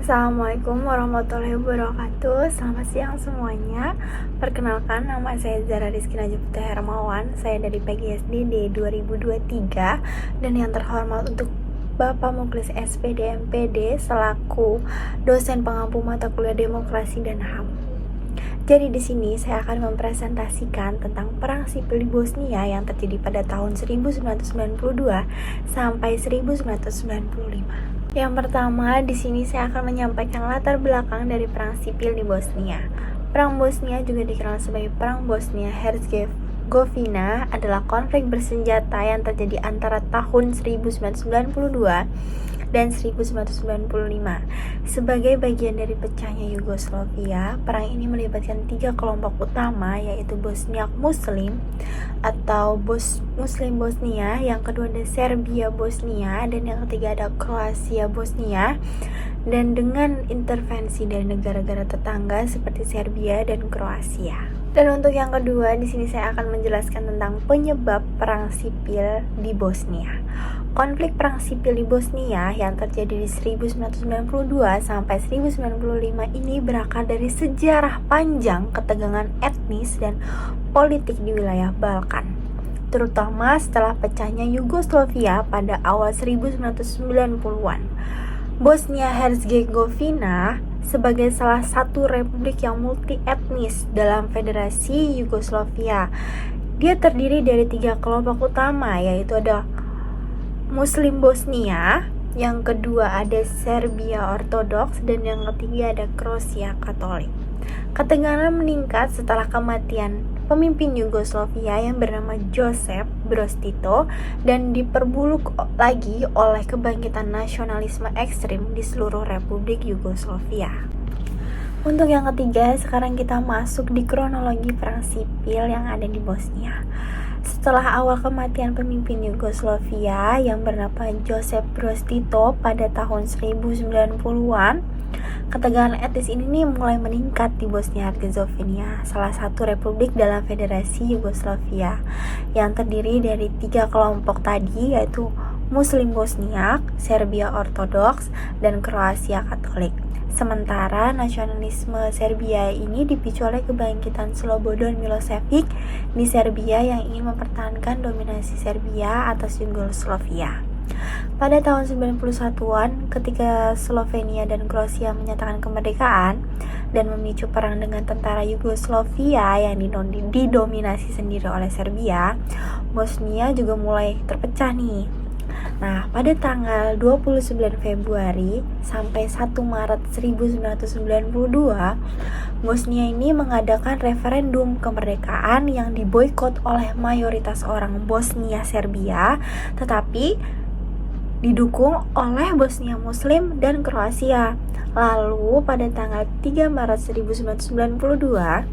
Assalamualaikum warahmatullahi wabarakatuh. Selamat siang semuanya. Perkenalkan, nama saya Zara Rizky Najwa Hermawan. Saya dari PGSD D 2023. Dan yang terhormat untuk Bapak Muklis SPD MPD selaku dosen pengampu mata kuliah Demokrasi dan HAM. Jadi di sini saya akan mempresentasikan tentang perang sipil di Bosnia yang terjadi pada tahun 1992 sampai 1995. Yang pertama, di sini saya akan menyampaikan latar belakang dari perang sipil di Bosnia. Perang Bosnia juga dikenal sebagai Perang Bosnia-Herzegovina adalah konflik bersenjata yang terjadi antara tahun 1992 dan 1995. Sebagai bagian dari pecahnya Yugoslavia, perang ini melibatkan 3 kelompok utama, yaitu Bosniak Muslim atau Muslim Bosnia, yang kedua ada Serbia Bosnia, dan yang ketiga ada Kroasia Bosnia, dan dengan intervensi dari negara-negara tetangga seperti Serbia dan Kroasia. Dan untuk yang kedua, di sini saya akan menjelaskan tentang penyebab perang sipil di Bosnia. Konflik perang sipil di Bosnia yang terjadi di 1992 sampai 1995 ini berakar dari sejarah panjang ketegangan etnis dan politik di wilayah Balkan, terutama setelah pecahnya Yugoslavia pada awal 1990-an. Bosnia-Herzegovina sebagai salah satu republik yang multi etnis dalam Federasi Yugoslavia. Dia terdiri dari 3 kelompok utama, yaitu ada Muslim Bosnia, yang kedua ada Serbia Ortodoks, dan yang ketiga ada Kroasia Katolik. Ketegangan meningkat setelah kematian pemimpin Yugoslavia yang bernama Josip Broz Tito dan diperburuk lagi oleh kebangkitan nasionalisme ekstrim di seluruh Republik Yugoslavia. Untuk yang ketiga, sekarang kita masuk di kronologi perang sipil yang ada di Bosnia. Setelah awal kematian pemimpin Yugoslavia yang bernama Josip Broz Tito pada tahun 1990-an, ketegangan etnis ini mulai meningkat di Bosnia-Herzegovina, salah satu republik dalam Federasi Yugoslavia yang terdiri dari 3 kelompok tadi, yaitu Muslim Bosniak, Serbia Ortodoks, dan Kroasia Katolik. Sementara nasionalisme Serbia ini dipicu oleh kebangkitan Slobodan Milošević di Serbia yang ingin mempertahankan dominasi Serbia atas Yugoslavia. Pada tahun 91-an, ketika Slovenia dan Kroasia menyatakan kemerdekaan dan memicu perang dengan tentara Yugoslavia yang didominasi sendiri oleh Serbia, Bosnia juga mulai terpecah nih. Nah, pada tanggal 29 Februari sampai 1 Maret 1992, Bosnia ini mengadakan referendum kemerdekaan yang diboikot oleh mayoritas orang Bosnia Serbia, tetapi didukung oleh Bosnia Muslim dan Kroasia. Lalu pada tanggal 3 Maret 1992,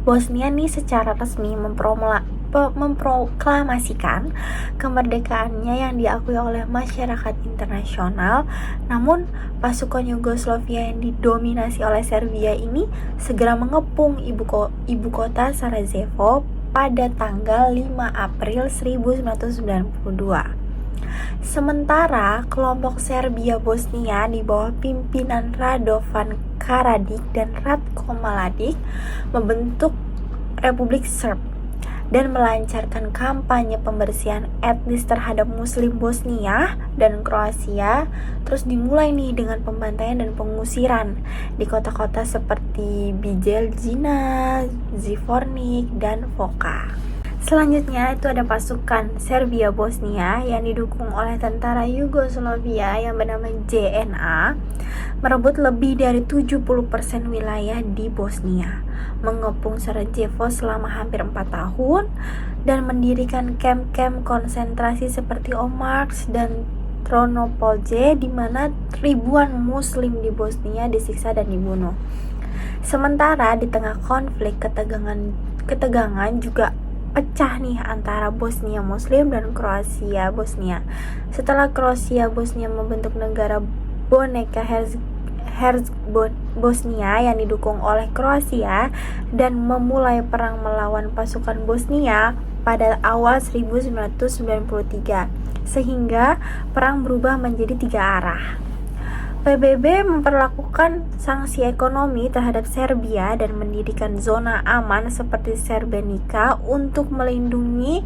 Bosnia ini secara resmi memproklamasikan kemerdekaannya yang diakui oleh masyarakat internasional. Namun pasukan Yugoslavia yang didominasi oleh Serbia ini segera mengepung ibu kota Sarajevo pada tanggal 5 April 1992. Sementara kelompok Serbia Bosnia di bawah pimpinan Radovan Karadzic dan Ratko Mladic membentuk Republik Serb dan melancarkan kampanye pembersihan etnis terhadap Muslim Bosnia dan Kroasia. Terus dimulai nih dengan pembantaian dan pengusiran di kota-kota seperti Bijeljina, Zvornik, dan Voka. Selanjutnya itu ada pasukan Serbia Bosnia yang didukung oleh tentara Yugoslavia yang bernama JNA, merebut lebih dari 70% wilayah di Bosnia, mengepung Sarajevo selama hampir 4 tahun, dan mendirikan kamp-kamp konsentrasi seperti Omars dan Tronopolje, di mana ribuan Muslim di Bosnia disiksa dan dibunuh. Sementara di tengah konflik, ketegangan juga pecah nih antara Bosnia Muslim dan Kroasia Bosnia. Setelah Kroasia Bosnia membentuk negara Boneka Bosnia yang didukung oleh Kroasia dan memulai perang melawan pasukan Bosnia pada awal 1993, sehingga perang berubah menjadi 3 arah. PBB memperlakukan sanksi ekonomi terhadap Serbia dan mendirikan zona aman seperti Srebrenica untuk melindungi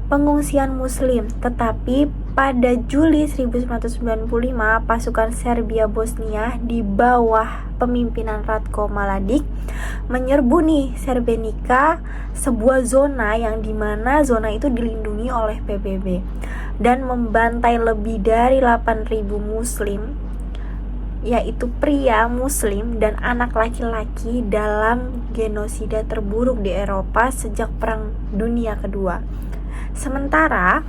pengungsian Muslim. Tetapi pada Juli 1995, pasukan Serbia Bosnia di bawah pemimpinan Ratko Mladic menyerbu nih Srebrenica, sebuah zona yang dimana zona itu dilindungi oleh PBB, dan membantai lebih dari 8.000 Muslim, yaitu pria Muslim dan anak laki-laki, dalam genosida terburuk di Eropa sejak Perang Dunia Kedua. Sementara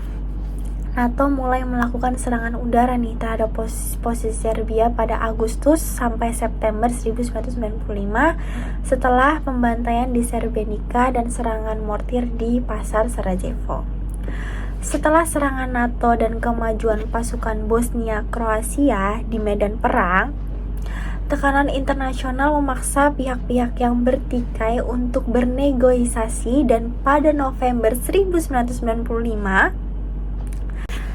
NATO mulai melakukan serangan udara nih terhadap posisi Serbia pada Agustus sampai September 1995 setelah pembantaian di Srebrenica dan serangan mortir di pasar Sarajevo. Setelah serangan NATO dan kemajuan pasukan Bosnia Kroasia di medan perang, tekanan internasional memaksa pihak-pihak yang bertikai untuk bernegosiasi, dan pada November 1995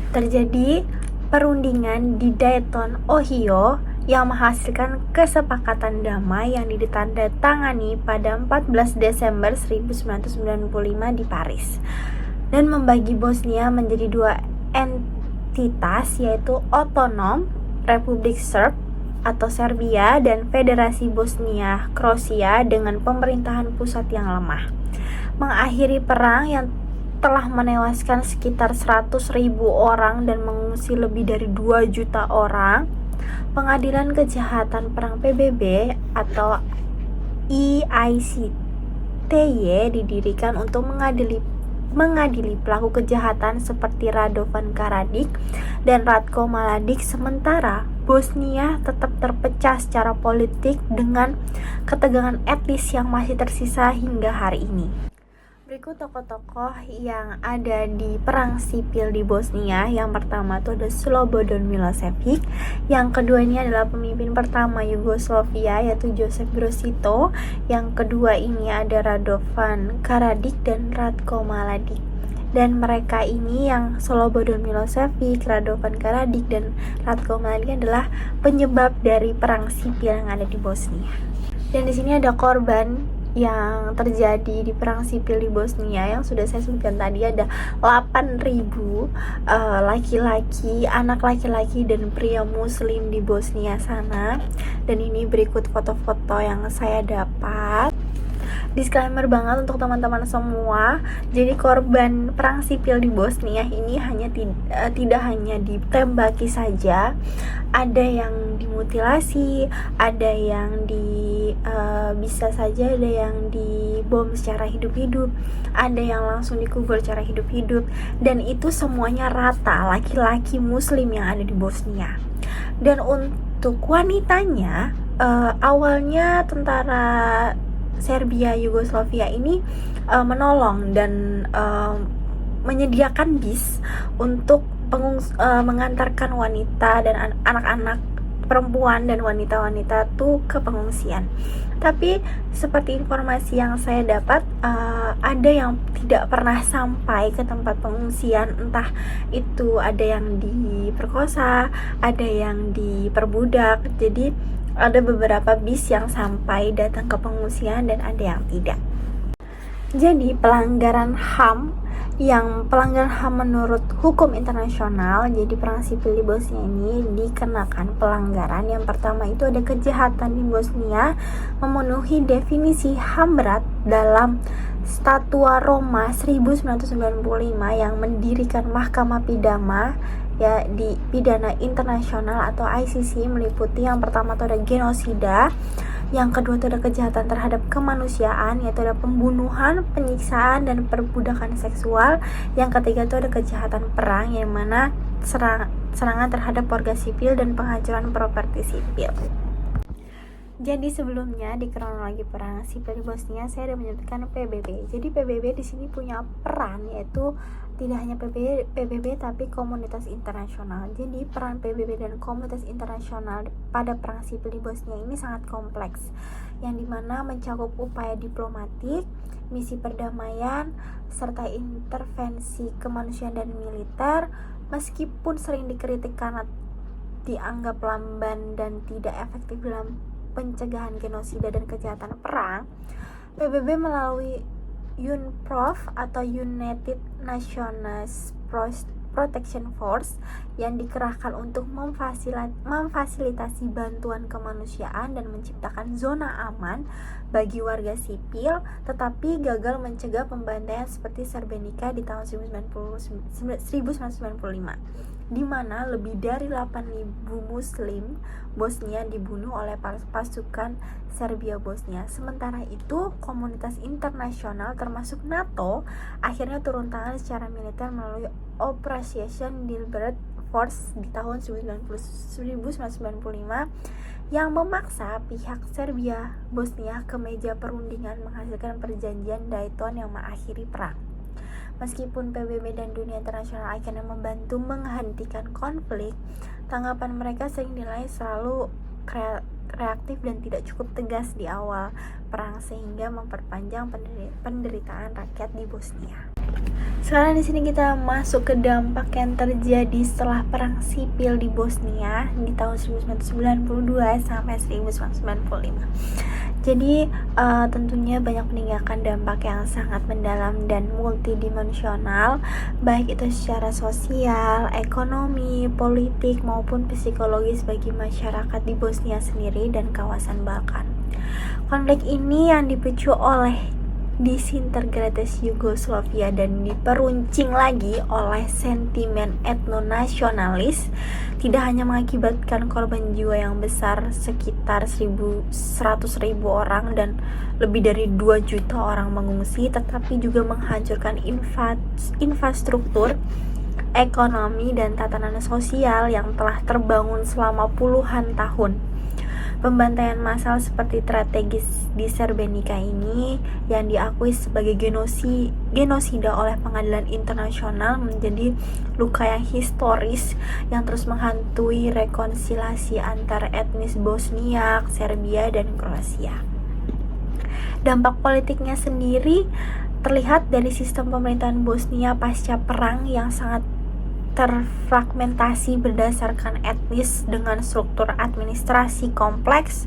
terjadi perundingan di Dayton, Ohio yang menghasilkan kesepakatan damai yang ditandatangani pada 14 Desember 1995 di Paris, dan membagi Bosnia menjadi dua entitas, yaitu otonom Republik Serb atau Serbia dan Federasi Bosnia Kroasia dengan pemerintahan pusat yang lemah, mengakhiri perang yang telah menewaskan sekitar 100.000 orang dan mengungsi lebih dari 2 juta orang. Pengadilan Kejahatan Perang PBB atau EICTY didirikan untuk mengadili pelaku kejahatan seperti Radovan Karadzic dan Ratko Mladic. Sementara Bosnia tetap terpecah secara politik dengan ketegangan etnis yang masih tersisa hingga hari ini. Berikut tokoh-tokoh yang ada di perang sipil di Bosnia. Yang pertama itu ada Slobodan Milosevic. Yang kedua ini adalah pemimpin pertama Yugoslavia, yaitu Josip Broz Tito. Yang kedua ini ada Radovan Karadzic dan Ratko Mladic. Dan mereka ini, yang Slobodan Milosevic, Radovan Karadzic, dan Ratko Mladic adalah penyebab dari perang sipil yang ada di Bosnia. Dan di sini ada korban yang terjadi di perang sipil di Bosnia yang sudah saya sebutkan tadi. Ada 8.000 laki-laki, anak laki-laki dan pria Muslim di Bosnia sana. Dan ini berikut foto-foto yang saya dapat. Disclaimer banget untuk teman-teman semua. Jadi korban perang sipil di Bosnia ini tidak hanya ditembaki saja, ada yang dimutilasi, ada yang bisa saja ada yang dibom secara hidup-hidup, ada yang langsung dikubur secara hidup-hidup, dan itu semuanya rata laki-laki Muslim yang ada di Bosnia. Dan untuk wanitanya, awalnya tentara Serbia Yugoslavia ini menolong dan menyediakan bis untuk mengantarkan wanita dan anak-anak perempuan dan wanita-wanita tuh ke pengungsian. Tapi seperti informasi yang saya dapat, ada yang tidak pernah sampai ke tempat pengungsian. Entah itu ada yang diperkosa, ada yang diperbudak. Jadi ada beberapa bis yang sampai datang ke pengungsian dan ada yang tidak. Jadi pelanggaran HAM menurut hukum internasional, jadi perang sipil di Bosnia ini dikenakan pelanggaran. Yang pertama itu ada kejahatan di Bosnia memenuhi definisi HAM berat dalam Statua Roma 1995 yang mendirikan mahkamah pidana di pidana internasional atau ICC, meliputi yang pertama itu ada genosida, yang kedua itu ada kejahatan terhadap kemanusiaan, yaitu ada pembunuhan, penyiksaan, dan perbudakan seksual. Yang ketiga itu ada kejahatan perang, yang mana serangan terhadap warga sipil dan penghancuran properti sipil. Jadi sebelumnya di kronologi perang sipil di Bosnia saya sudah menyebutkan PBB. Jadi PBB di sini punya peran, yaitu tidak hanya PBB tapi komunitas internasional. Jadi peran PBB dan komunitas internasional pada perang sipil di Bosnia ini sangat kompleks, yang dimana mencakup upaya diplomatik, misi perdamaian, serta intervensi kemanusiaan dan militer. Meskipun sering dikritik karena dianggap lamban dan tidak efektif dalam pencegahan genosida dan kejahatan perang, PBB melalui UNPROF atau United Nations Protection Force yang dikerahkan untuk memfasilitasi bantuan kemanusiaan dan menciptakan zona aman bagi warga sipil, tetapi gagal mencegah pembantaian seperti Srebrenica di tahun 1995, di mana lebih dari 8.000 Muslim Bosnia dibunuh oleh pasukan Serbia Bosnia. Sementara itu, komunitas internasional termasuk NATO akhirnya turun tangan secara militer melalui Operation Dilbert Force di tahun 1995 yang memaksa pihak Serbia Bosnia ke meja perundingan menghasilkan perjanjian Dayton yang mengakhiri perang. Meskipun PBB dan dunia internasional akhirnya membantu menghentikan konflik, tanggapan mereka sering dinilai selalu reaktif dan tidak cukup tegas di awal perang sehingga memperpanjang penderitaan rakyat di Bosnia. Sekarang di sini kita masuk ke dampak yang terjadi setelah perang sipil di Bosnia di tahun 1992 sampai 1995. Jadi tentunya banyak meninggalkan dampak yang sangat mendalam dan multidimensional, baik itu secara sosial, ekonomi, politik maupun psikologis bagi masyarakat di Bosnia sendiri dan kawasan Balkan. Konflik ini yang dipicu oleh disintegrates Yugoslavia dan diperuncing lagi oleh sentimen etnonasionalis tidak hanya mengakibatkan korban jiwa yang besar sekitar 100.000 orang dan lebih dari 2 juta orang mengungsi, tetapi juga menghancurkan infrastruktur, ekonomi, dan tatanan sosial yang telah terbangun selama puluhan tahun. Pembantaian massal seperti strategis di Srebrenica ini yang diakui sebagai genosida oleh pengadilan internasional menjadi luka yang historis yang terus menghantui rekonsiliasi antar etnis Bosniak, Serbia, dan Kroasia. Dampak politiknya sendiri terlihat dari sistem pemerintahan Bosnia pasca perang yang sangat terfragmentasi berdasarkan etnis dengan struktur administrasi kompleks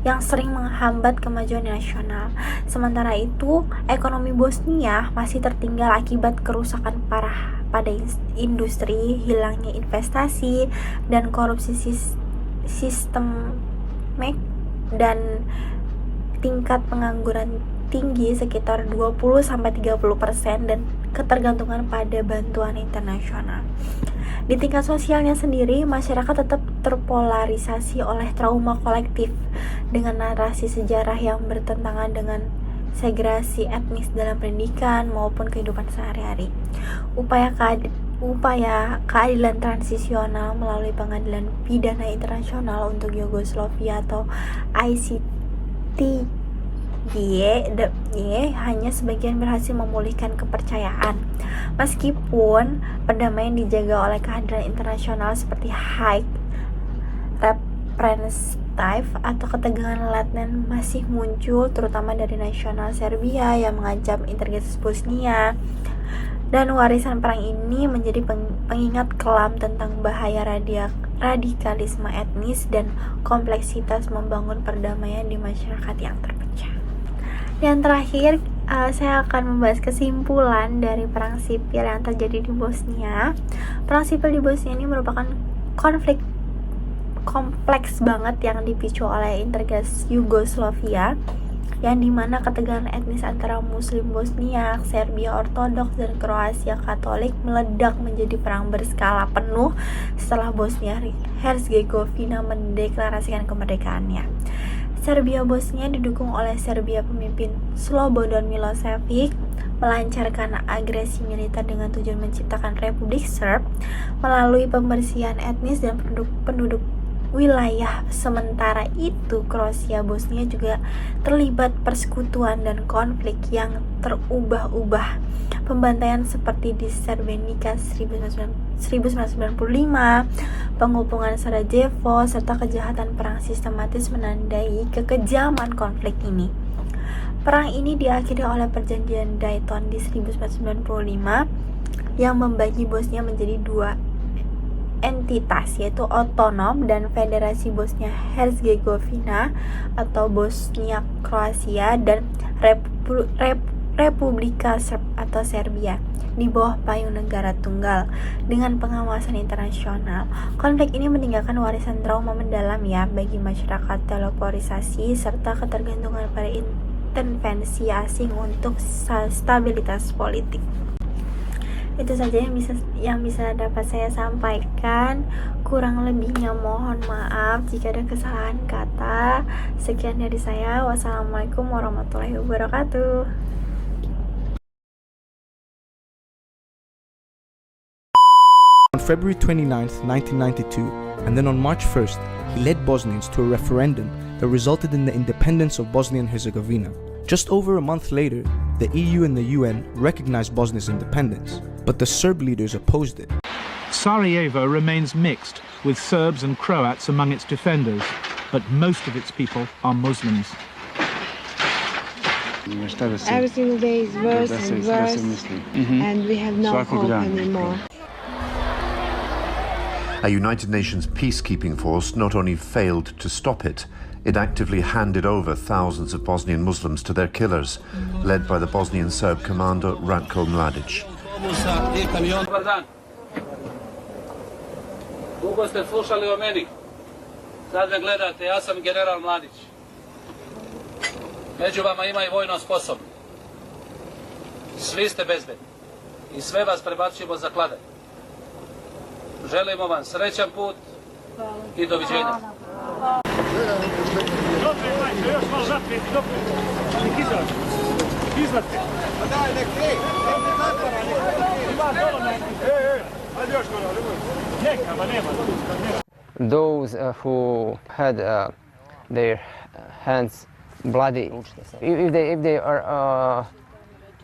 yang sering menghambat kemajuan nasional. Sementara itu, ekonomi Bosnia masih tertinggal akibat kerusakan parah pada industri, hilangnya investasi, dan korupsi sistemik, dan tingkat pengangguran tinggi sekitar 20-30% dan ketergantungan pada bantuan internasional. Di tingkat sosialnya sendiri, masyarakat tetap terpolarisasi oleh trauma kolektif dengan narasi sejarah yang bertentangan dengan segregasi etnis dalam pendidikan maupun kehidupan sehari-hari. Upaya keadilan transisional melalui Pengadilan Pidana Internasional untuk Yugoslavia atau ICTY hanya sebagian berhasil memulihkan kepercayaan. Meskipun perdamaian dijaga oleh kehadiran internasional seperti Hague Representative atau ketegangan laten masih muncul, terutama dari nasional Serbia yang mengancam integritas Bosnia. Dan warisan perang ini menjadi pengingat kelam tentang bahaya radikalisme etnis dan kompleksitas membangun perdamaian di masyarakat yang terpecah. Yang terakhir, saya akan membahas kesimpulan dari perang sipil yang terjadi di Bosnia. Perang sipil di Bosnia ini merupakan konflik kompleks banget yang dipicu oleh integrasi Yugoslavia, yang dimana ketegangan etnis antara Muslim Bosniak, Serbia Ortodoks, dan Kroasia Katolik meledak menjadi perang berskala penuh setelah Bosnia Herzegovina mendeklarasikan kemerdekaannya. Serbia Bosnia didukung oleh Serbia pemimpin Slobodan Milosevic melancarkan agresi militer dengan tujuan menciptakan Republik Serb melalui pembersihan etnis dan penduduk wilayah. Sementara itu, Kroasia Bosnia juga terlibat persekutuan dan konflik yang terubah-ubah. Pembantaian seperti di Srebrenica 1995, pengepungan Sarajevo, serta kejahatan perang sistematis menandai kekejaman konflik ini. Perang ini diakhiri oleh perjanjian Dayton di 1995 yang membagi Bosnia menjadi dua entitas, yaitu otonom, dan Federasi Bosnia Herzegovina atau Bosnia Kroasia, dan Republika Srp atau Serbia di bawah payung negara tunggal dengan pengawasan internasional. Konflik ini meninggalkan warisan trauma mendalam ya bagi masyarakat telporisasi serta ketergantungan pada intervensi asing untuk stabilitas politik. Itu saja yang bisa dapat saya sampaikan. Kurang lebihnya mohon maaf jika ada kesalahan kata. Sekian dari saya. Wassalamualaikum warahmatullahi wabarakatuh. On February 29, 1992, and then on March 1st, he led Bosnians to a referendum that resulted in the independence of Bosnia and Herzegovina. Just over a month later, the EU and the UN recognized Bosnia's independence, but the Serb leaders opposed it. Sarajevo remains mixed, with Serbs and Croats among its defenders, but most of its people are Muslims. Every single day is worse and worse, and we have no hope anymore. A United Nations peacekeeping force not only failed to stop it, it actively handed over thousands of Bosnian Muslims to their killers, led by the Bosnian Serb commander Ratko Mladic. Dobar dan. Dugo ste slušali o meni. Sad me gledate, ja sam general Mladić. Među vama ima i vojno sposobni. Svi ste bezbedni. I sve vas prebacujemo za klade. Želimo vam srećan put i doviđenja. Those who had their hands bloody, if they are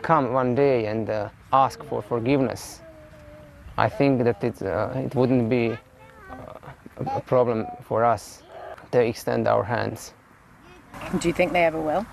come one day and ask for forgiveness, I think that it wouldn't be a problem for us to extend our hands. Do you think they ever will?